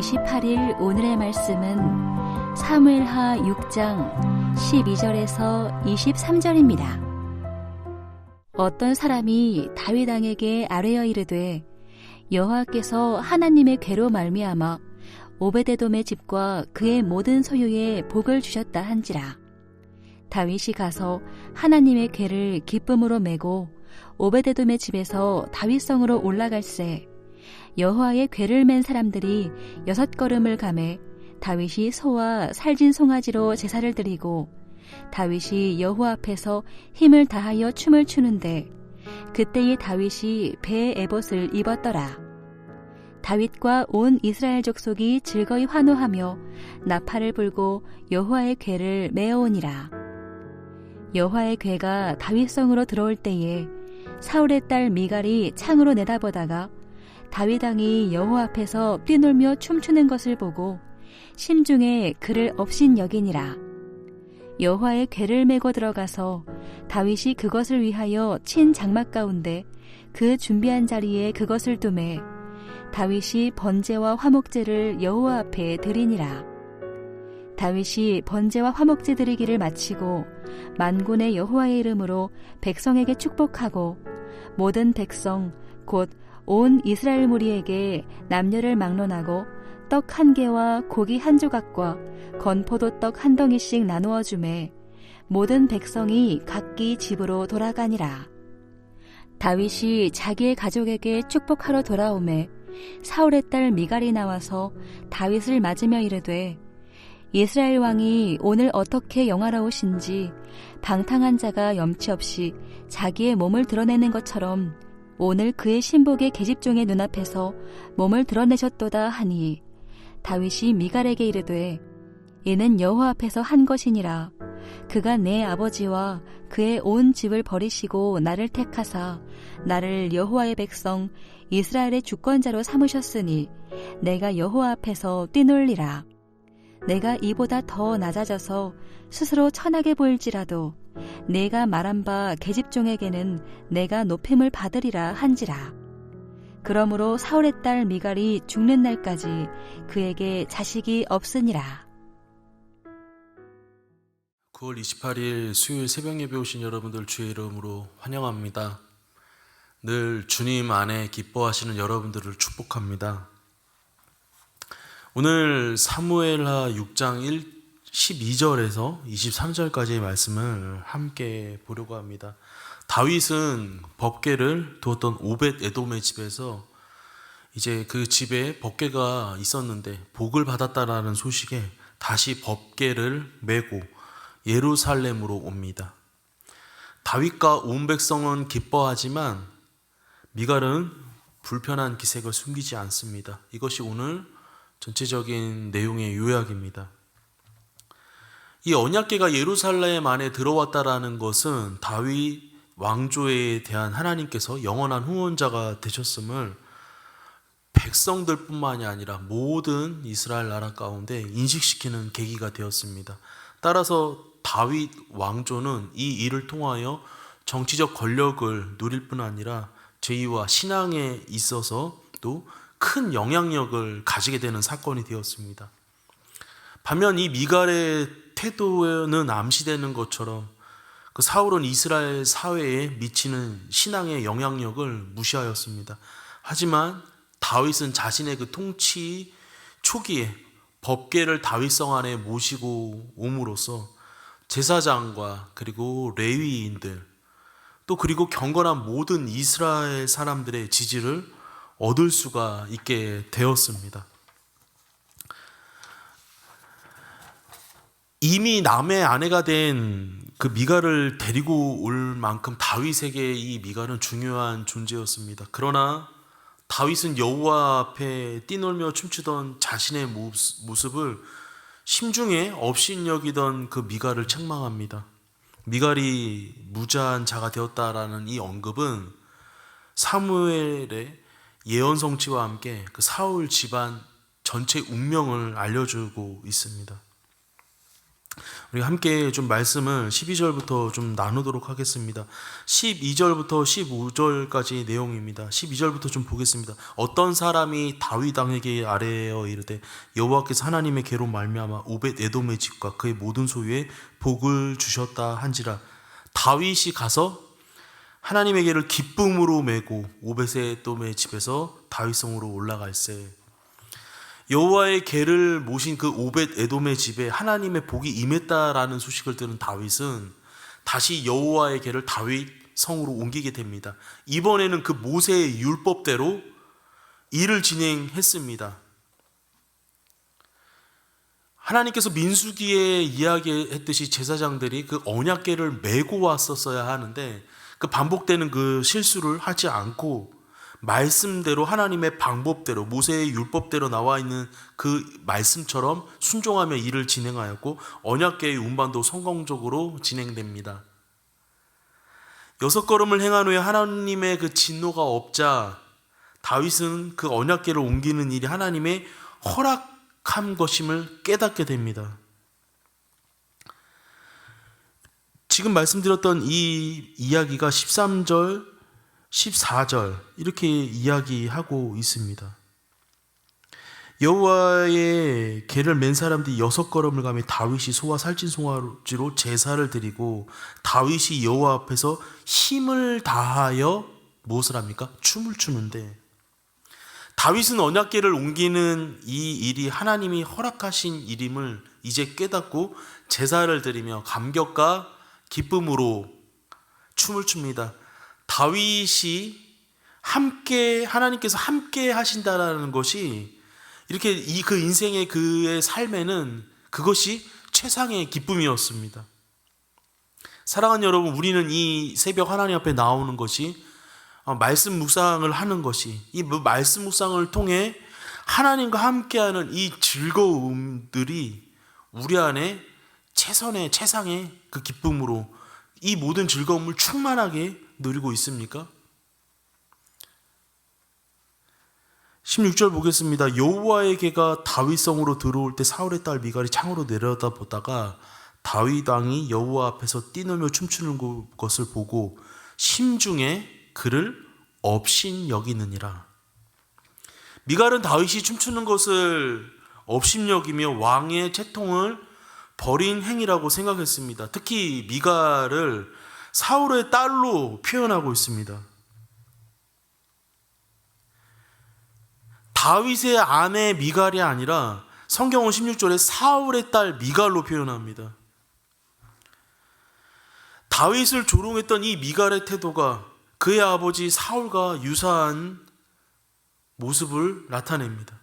28일 오늘의 말씀은 사무엘하 6장 12절에서 23절입니다. 어떤 사람이 다윗 왕에게 아뢰어 이르되 여호와께서 하나님의 궤로 말미암아 오베데돔의 집과 그의 모든 소유에 복을 주셨다 한지라. 다윗이 가서 하나님의 궤를 기쁨으로 메고 오베데돔의 집에서 다윗성으로 올라갈새 여호와의 궤를 맨 사람들이 6걸음을 가매 다윗이 소와 살진 송아지로 제사를 드리고 다윗이 여호와 앞에서 힘을 다하여 춤을 추는데 그때에 다윗이 배에 에봇을 입었더라. 다윗과 온 이스라엘 족속이 즐거이 환호하며 나팔을 불고 여호와의 궤를 메어오니라. 여호와의 궤가 다윗성으로 들어올 때에 사울의 딸 미갈이 창으로 내다보다가 다윗 왕이 여호와 앞에서 뛰놀며 춤추는 것을 보고 심중에 그를 업신여기니라. 여호와의 궤를 메고 들어가서 다윗이 그것을 위하여 친 장막 가운데 그 준비한 자리에 그것을 두매 다윗이 번제와 화목제를 여호와 앞에 드리니라. 다윗이 번제와 화목제 드리기를 마치고 만군의 여호와의 이름으로 백성에게 축복하고 모든 백성 곧 온 이스라엘 무리에게 남녀를 막론하고 떡 1개와 고기 1조각과 건포도 떡 1덩이씩 나누어 주매 모든 백성이 각기 집으로 돌아가니라. 다윗이 자기의 가족에게 축복하러 돌아오매 사울의 딸 미갈이 나와서 다윗을 맞으며 이르되 이스라엘 왕이 오늘 어떻게 영화로우신지 방탕한 자가 염치 없이 자기의 몸을 드러내는 것처럼 오늘 그의 신복의 계집종의 눈앞에서 몸을 드러내셨도다 하니 다윗이 미갈에게 이르되 이는 여호와 앞에서 한 것이니라. 그가 내 아버지와 그의 온 집을 버리시고 나를 택하사 나를 여호와의 백성 이스라엘의 주권자로 삼으셨으니 내가 여호와 앞에서 뛰놀리라. 내가 이보다 더 낮아져서 스스로 천하게 보일지라도 내가 말한 바 계집종에게는 내가 높임을 받으리라 한지라. 그러므로 사울의 딸 미갈이 죽는 날까지 그에게 자식이 없으니라. 9월 28일 수요일 새벽 예배 오신 여러분들 주의 이름으로 환영합니다. 늘 주님 안에 기뻐하시는 여러분들을 축복합니다. 오늘 사무엘하 6장 12절에서 23절까지의 말씀을 함께 보려고 합니다. 다윗은 법궤를 두었던 오벳 에돔의 집에서 이제 그 집에 법궤가 있었는데 복을 받았다라는 소식에 다시 법궤를 메고 예루살렘으로 옵니다. 다윗과 온 백성은 기뻐하지만 미갈은 불편한 기색을 숨기지 않습니다. 이것이 오늘 전체적인 내용의 요약입니다. 이 언약궤가 예루살렘 안에 들어왔다라는 것은 다윗 왕조에 대한 하나님께서 영원한 후원자가 되셨음을 백성들뿐만이 아니라 모든 이스라엘 나라 가운데 인식시키는 계기가 되었습니다. 따라서 다윗 왕조는 이 일을 통하여 정치적 권력을 누릴 뿐 아니라 제의와 신앙에 있어서 또 큰 영향력을 가지게 되는 사건이 되었습니다. 반면 이 미갈의 태도는 암시되는 것처럼 그 사울은 이스라엘 사회에 미치는 신앙의 영향력을 무시하였습니다. 하지만 다윗은 자신의 그 통치 초기에 법궤를 다윗성 안에 모시고 옴으로써 제사장과 그리고 레위인들 또 그리고 경건한 모든 이스라엘 사람들의 지지를 얻을 수가 있게 되었습니다. 이미 남의 아내가 된 그 미갈을 데리고 올 만큼 다윗에게 이 미갈은 중요한 존재였습니다. 그러나 다윗은 여호와 앞에 뛰놀며 춤추던 자신의 모습을 심중에 업신여기던 그 미갈을 책망합니다. 미갈이 무자한 자가 되었다라는 이 언급은 사무엘의 예언 성취와 함께 그 사울 집안 전체 운명을 알려주고 있습니다. 우리 함께 좀 말씀을 12절부터 좀 나누도록 하겠습니다. 12절부터 15절까지 내용입니다. 12절부터 좀 보겠습니다. 어떤 사람이 다윗 왕에게 아뢰어 이르되 여호와께서 하나님의 계로 말미암아 오벳 에돔의 집과 그의 모든 소유에 복을 주셨다 한지라. 다윗이 가서 하나님의 계를 기쁨으로 메고 오벳 에돔의 집에서 다윗성으로 올라갈새. 여호와의 계를 모신 그 오벳 에돔의 집에 하나님의 복이 임했다라는 소식을 들은 다윗은 다시 여호와의 계를 다윗 성으로 옮기게 됩니다. 이번에는 그 모세의 율법대로 일을 진행했습니다. 하나님께서 민수기에 이야기했듯이 제사장들이 그 언약궤를 메고 왔었어야 하는데 그 반복되는 그 실수를 하지 않고 말씀대로 하나님의 방법대로 모세의 율법대로 나와 있는 그 말씀처럼 순종하며 일을 진행하였고 언약궤의 운반도 성공적으로 진행됩니다. 6걸음을 행한 후에 하나님의 그 진노가 없자 다윗은 그 언약궤를 옮기는 일이 하나님의 허락한 것임을 깨닫게 됩니다. 지금 말씀드렸던 이 이야기가 13절 14절 이렇게 이야기하고 있습니다. 여호와의 계를 맨 사람들이 6걸음을 가며 다윗이 소와 살찐 송아지로 제사를 드리고 다윗이 여호와 앞에서 힘을 다하여 무엇을 합니까? 춤을 추는데 다윗은 언약궤를 옮기는 이 일이 하나님이 허락하신 일임을 이제 깨닫고 제사를 드리며 감격과 기쁨으로 춤을 춥니다. 다윗이 함께 하나님께서 함께 하신다라는 것이 이렇게 그 인생의 그의 삶에는 그것이 최상의 기쁨이었습니다. 사랑하는 여러분, 우리는 이 새벽 하나님 앞에 나오는 것이 말씀 묵상을 하는 것이 이 말씀 묵상을 통해 하나님과 함께하는 이 즐거움들이 우리 안에 최상의 그 기쁨으로 이 모든 즐거움을 충만하게 누리고 있습니까? 16절 보겠습니다. 여호와의 계가 다윗성으로 들어올 때 사울의 딸 미갈이 창으로 내려다 보다가 다윗 왕이 여호와 앞에서 뛰놀며 춤추는 것을 보고 심중에 그를 업신 여기느니라. 미갈은 다윗이 춤추는 것을 업신여기며 왕의 채통을 버린 행위라고 생각했습니다. 특히 미갈을 사울의 딸로 표현하고 있습니다. 다윗의 아내 미갈이 아니라 성경은 16절에 사울의 딸 미갈로 표현합니다. 다윗을 조롱했던 이 미갈의 태도가 그의 아버지 사울과 유사한 모습을 나타냅니다.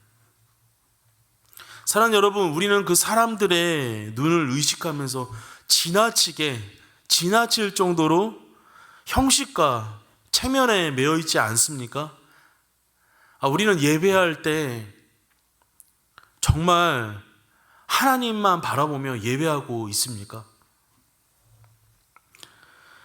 사랑하는 여러분, 우리는 그 사람들의 눈을 의식하면서 지나칠 정도로 형식과 체면에 매여 있지 않습니까? 우리는 예배할 때 정말 하나님만 바라보며 예배하고 있습니까?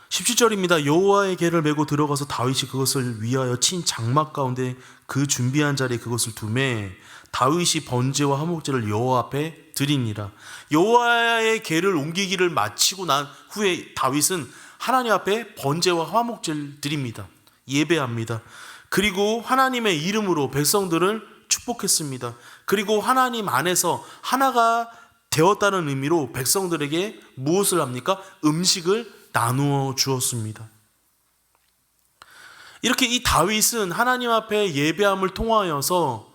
17절입니다. 여호와의 계를 메고 들어가서 다윗이 그것을 위하여 친 장막 가운데 그 준비한 자리에 그것을 두매 다윗이 번제와 화목제를 여호와 앞에 드리니라. 여호와의 계를 옮기기를 마치고 난 후에 다윗은 하나님 앞에 번제와 화목제를 드립니다. 예배합니다. 그리고 하나님의 이름으로 백성들을 축복했습니다. 그리고 하나님 안에서 하나가 되었다는 의미로 백성들에게 무엇을 합니까? 음식을 나누어 주었습니다. 이렇게 이 다윗은 하나님 앞에 예배함을 통하여서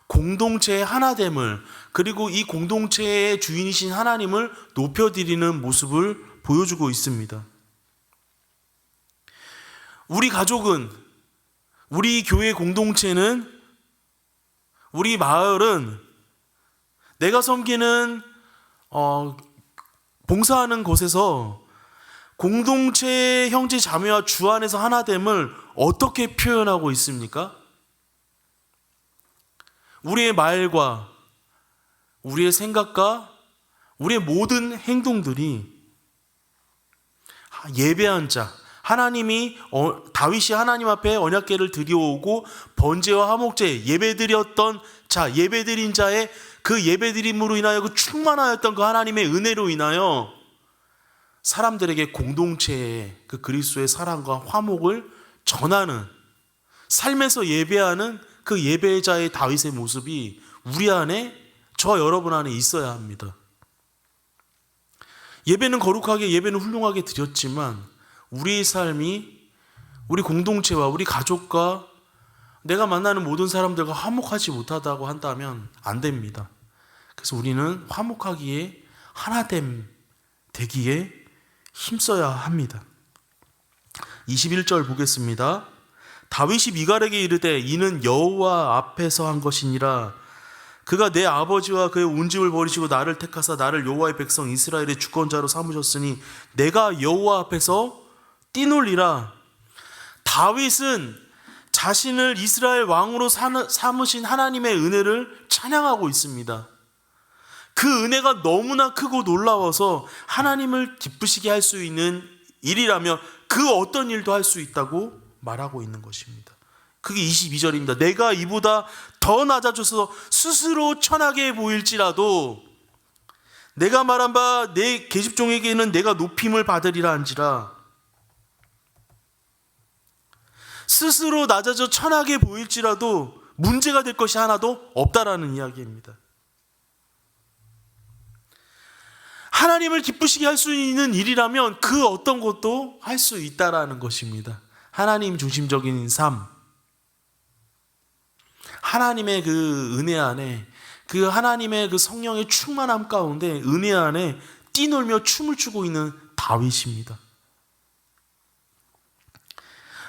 공동체의 하나됨을, 그리고 이 공동체의 주인이신 하나님을 높여드리는 모습을 보여주고 있습니다. 우리 가족은, 우리 교회 공동체는, 우리 마을은 내가 섬기는 봉사하는 곳에서 공동체의 형제 자매와 주 안에서 하나됨을 어떻게 표현하고 있습니까? 우리의 말과 우리의 생각과 우리의 모든 행동들이 예배한 자, 하나님이 다윗이 하나님 앞에 언약궤를 드려오고 번제와 화목제 예배드렸던 자, 예배드린 자의 그 예배드림으로 인하여 그 충만하였던 그 하나님의 은혜로 인하여 사람들에게 공동체의 그 그리스도의 사랑과 화목을 전하는, 삶에서 예배하는 그 예배자의 다윗의 모습이 우리 안에, 저 여러분 안에 있어야 합니다. 예배는 거룩하게, 예배는 훌륭하게 드렸지만 우리의 삶이 우리 공동체와 우리 가족과 내가 만나는 모든 사람들과 화목하지 못하다고 한다면 안 됩니다. 그래서 우리는 화목하기에, 하나됨 되기에 힘써야 합니다. 21절 보겠습니다. 다윗이 미갈에게 이르되 이는 여호와 앞에서 한 것이니라. 그가 내 아버지와 그의 온 집을 버리시고 나를 택하사 나를 여호와의 백성 이스라엘의 주권자로 삼으셨으니 내가 여호와 앞에서 뛰놀리라. 다윗은 자신을 이스라엘 왕으로 삼으신 하나님의 은혜를 찬양하고 있습니다. 그 은혜가 너무나 크고 놀라워서 하나님을 기쁘시게 할 수 있는 일이라면 그 어떤 일도 할 수 있다고 말하고 있는 것입니다. 그게 22절입니다. 내가 이보다 더 낮아져서 스스로 천하게 보일지라도 내가 말한 바 내 계집종에게는 내가 높임을 받으리라 한지라. 스스로 낮아져 천하게 보일지라도 문제가 될 것이 하나도 없다라는 이야기입니다. 하나님을 기쁘시게 할 수 있는 일이라면 그 어떤 것도 할 수 있다라는 것입니다. 하나님 중심적인 삶, 하나님의 그 은혜 안에, 그 하나님의 그 성령의 충만함 가운데 은혜 안에 뛰놀며 춤을 추고 있는 다윗입니다.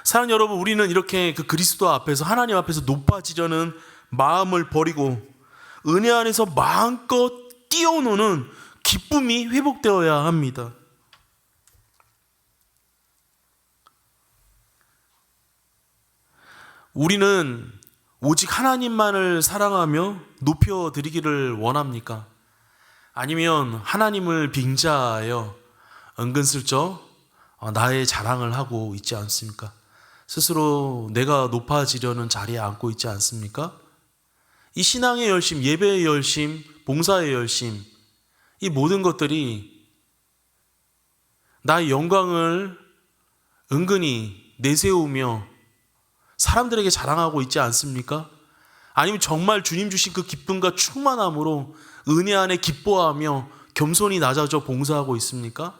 사랑하는 여러분, 우리는 이렇게 그 그리스도 앞에서, 하나님 앞에서 높아지려는 마음을 버리고 은혜 안에서 마음껏 뛰어노는 기쁨이 회복되어야 합니다. 우리는 오직 하나님만을 사랑하며 높여드리기를 원합니까? 아니면 하나님을 빙자하여 은근슬쩍 나의 자랑을 하고 있지 않습니까? 스스로 내가 높아지려는 자리에 앉고 있지 않습니까? 이 신앙의 열심, 예배의 열심, 봉사의 열심, 이 모든 것들이 나의 영광을 은근히 내세우며 사람들에게 자랑하고 있지 않습니까? 아니면 정말 주님 주신 그 기쁨과 충만함으로 은혜 안에 기뻐하며 겸손히 낮아져 봉사하고 있습니까?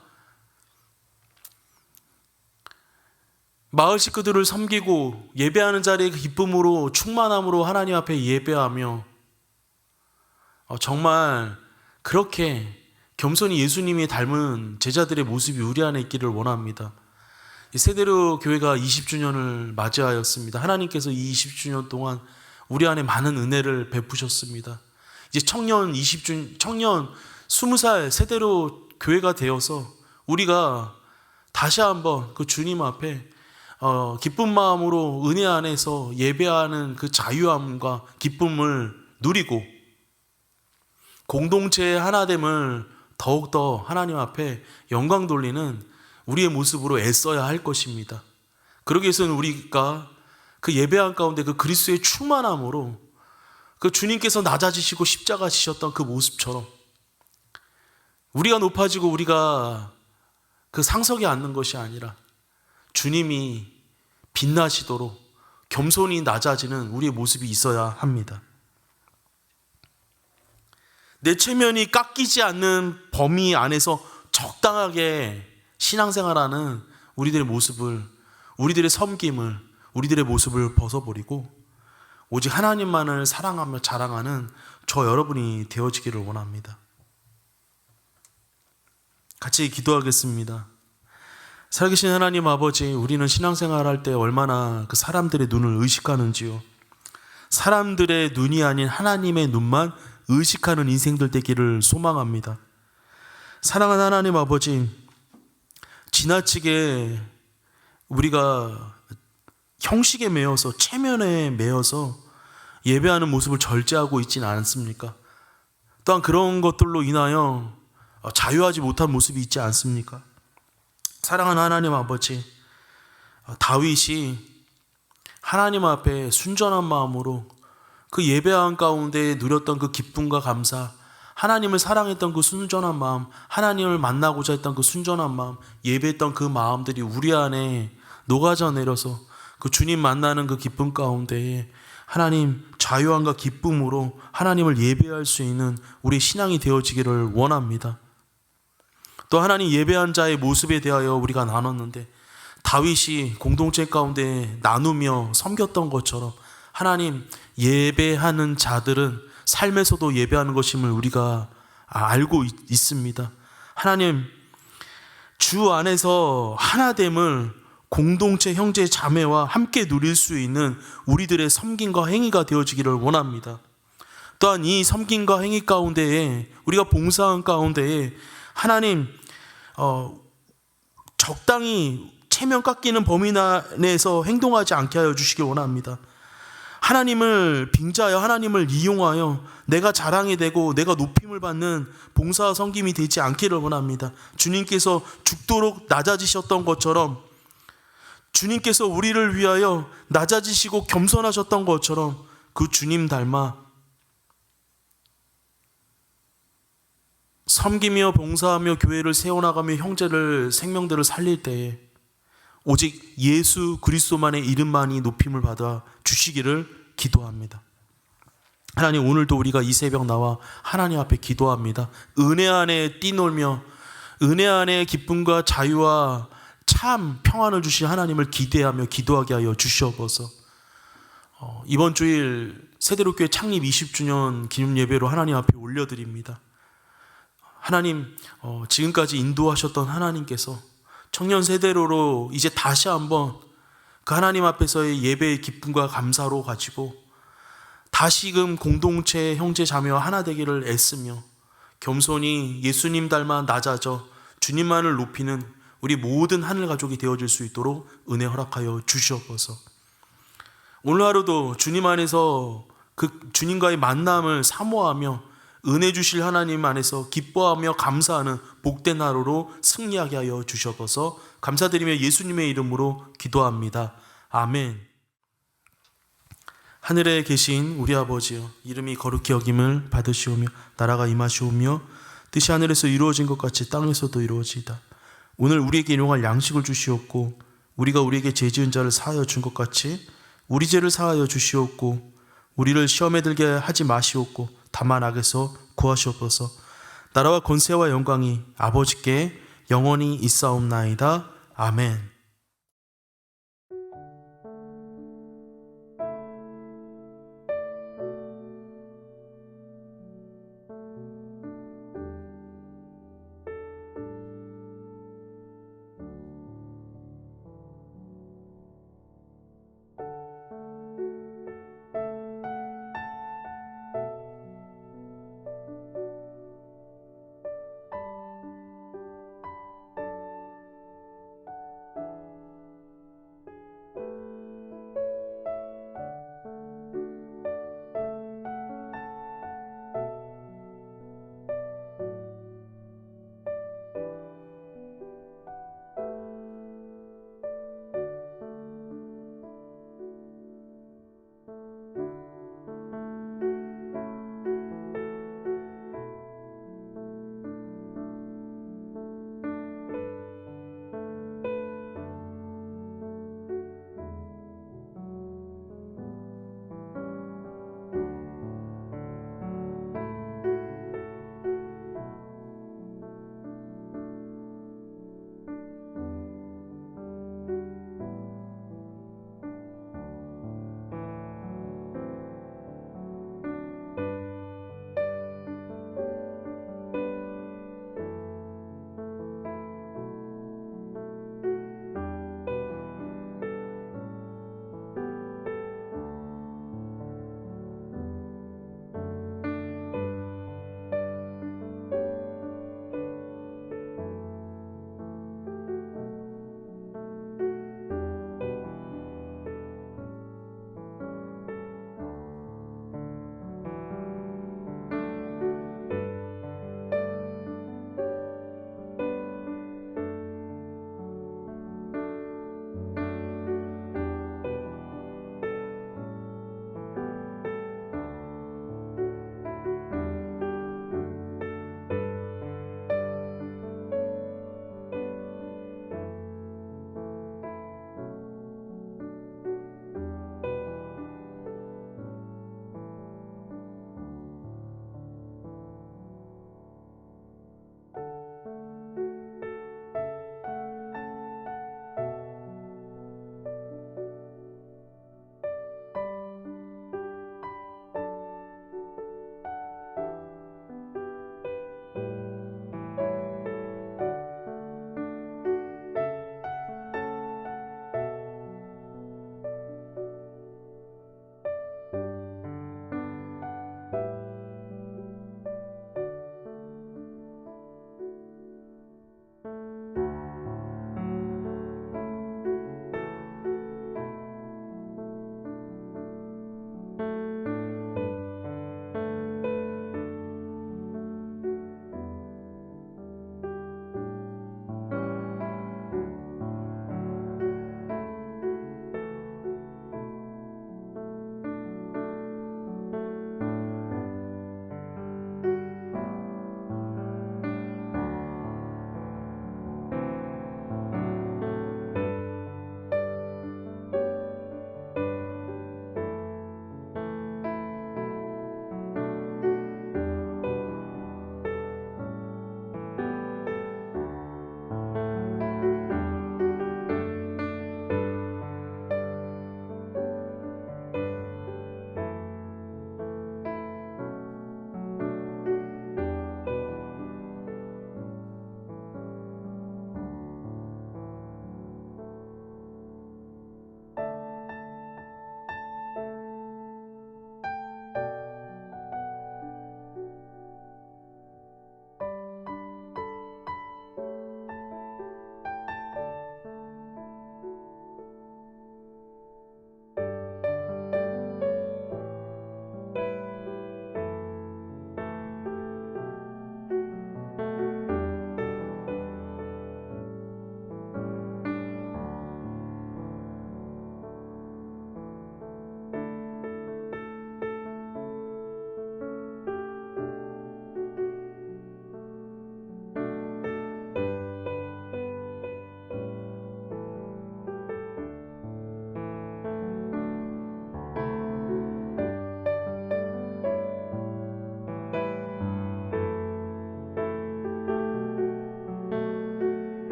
마을 식구들을 섬기고 예배하는 자리에 기쁨으로, 충만함으로 하나님 앞에 예배하며 정말 그렇게 겸손히 예수님이 닮은 제자들의 모습이 우리 안에 있기를 원합니다. 세대로 교회가 20주년을 맞이하였습니다. 하나님께서 이 20주년 동안 우리 안에 많은 은혜를 베푸셨습니다. 이제 청년 20살 세대로 교회가 되어서 우리가 다시 한번 그 주님 앞에 기쁜 마음으로 은혜 안에서 예배하는 그 자유함과 기쁨을 누리고 공동체의 하나됨을 더욱더 하나님 앞에 영광 돌리는 우리의 모습으로 애써야 할 것입니다. 그러기 위해서는 우리가 그 예배한 가운데 그 그리스도의 충만함으로 그 주님께서 낮아지시고 십자가 지셨던 그 모습처럼 우리가 높아지고 우리가 그 상석에 앉는 것이 아니라 주님이 빛나시도록 겸손히 낮아지는 우리의 모습이 있어야 합니다. 내 체면이 깎이지 않는 범위 안에서 적당하게 신앙생활하는 우리들의 모습을, 우리들의 섬김을, 우리들의 모습을 벗어버리고 오직 하나님만을 사랑하며 자랑하는 저 여러분이 되어지기를 원합니다. 같이 기도하겠습니다. 살아계신 하나님 아버지, 우리는 신앙생활할 때 얼마나 그 사람들의 눈을 의식하는지요. 사람들의 눈이 아닌 하나님의 눈만 의식하는 인생들 되기를 소망합니다. 사랑하는 하나님 아버지, 지나치게 우리가 형식에 매여서, 체면에 매여서 예배하는 모습을 절제하고 있지는 않습니까? 또한 그런 것들로 인하여 자유하지 못한 모습이 있지 않습니까? 사랑하는 하나님 아버지, 다윗이 하나님 앞에 순전한 마음으로 그 예배한 가운데 누렸던 그 기쁨과 감사, 하나님을 사랑했던 그 순전한 마음, 하나님을 만나고자 했던 그 순전한 마음, 예배했던 그 마음들이 우리 안에 녹아져 내려서 그 주님 만나는 그 기쁨 가운데에 하나님 자유함과 기쁨으로 하나님을 예배할 수 있는 우리 신앙이 되어지기를 원합니다. 또 하나님 예배한 자의 모습에 대하여 우리가 나눴는데, 다윗이 공동체 가운데 나누며 섬겼던 것처럼 하나님 예배하는 자들은 삶에서도 예배하는 것임을 우리가 알고 있습니다. 하나님 주 안에서 하나됨을 공동체 형제 자매와 함께 누릴 수 있는 우리들의 섬김과 행위가 되어지기를 원합니다. 또한 이 섬김과 행위 가운데에 우리가 봉사한 가운데에 하나님 적당히 체면 깎이는 범위 내에서 행동하지 않게 하여 주시기 원합니다. 하나님을 빙자하여 하나님을 이용하여 내가 자랑이 되고 내가 높임을 받는 봉사와 섬김이 되지 않기를 원합니다. 주님께서 죽도록 낮아지셨던 것처럼, 주님께서 우리를 위하여 낮아지시고 겸손하셨던 것처럼 그 주님 닮아 섬기며 봉사하며 교회를 세워나가며 형제를 생명들을 살릴 때에 오직 예수 그리스도만의 이름만이 높임을 받아 주시기를 기도합니다. 하나님, 오늘도 우리가 이 새벽 나와 하나님 앞에 기도합니다. 은혜 안에 뛰놀며 은혜 안에 기쁨과 자유와 참 평안을 주신 하나님을 기대하며 기도하게 하여 주시옵소서. 이번 주일 세대로교회 창립 20주년 기념 예배로 하나님 앞에 올려드립니다. 하나님, 지금까지 인도하셨던 하나님께서 청년 세대로로 이제 다시 한번 그 하나님 앞에서의 예배의 기쁨과 감사로 가지고 다시금 공동체 형제 자매와 하나 되기를 애쓰며 겸손히 예수님 닮아 낮아져 주님만을 높이는 우리 모든 하늘 가족이 되어질 수 있도록 은혜 허락하여 주시옵소서. 오늘 하루도 주님 안에서 그 주님과의 만남을 사모하며 은혜 주실 하나님 안에서 기뻐하며 감사하는 복된 하루로 승리하게 하여 주시옵소서. 감사드리며 예수님의 이름으로 기도합니다. 아멘. 하늘에 계신 우리 아버지여, 이름이 거룩히 여김을 받으시오며 나라가 임하시오며 뜻이 하늘에서 이루어진 것 같이 땅에서도 이루어지이다. 오늘 우리에게 일용할 양식을 주시옵고 우리가 우리에게 죄 지은 자를 사하여 준 것 같이 우리 죄를 사하여 주시옵고 우리를 시험에 들게 하지 마시옵고 다만 악에서 구하시옵소서. 나라와 권세와 영광이 아버지께 영원히 있사옵나이다. 아멘.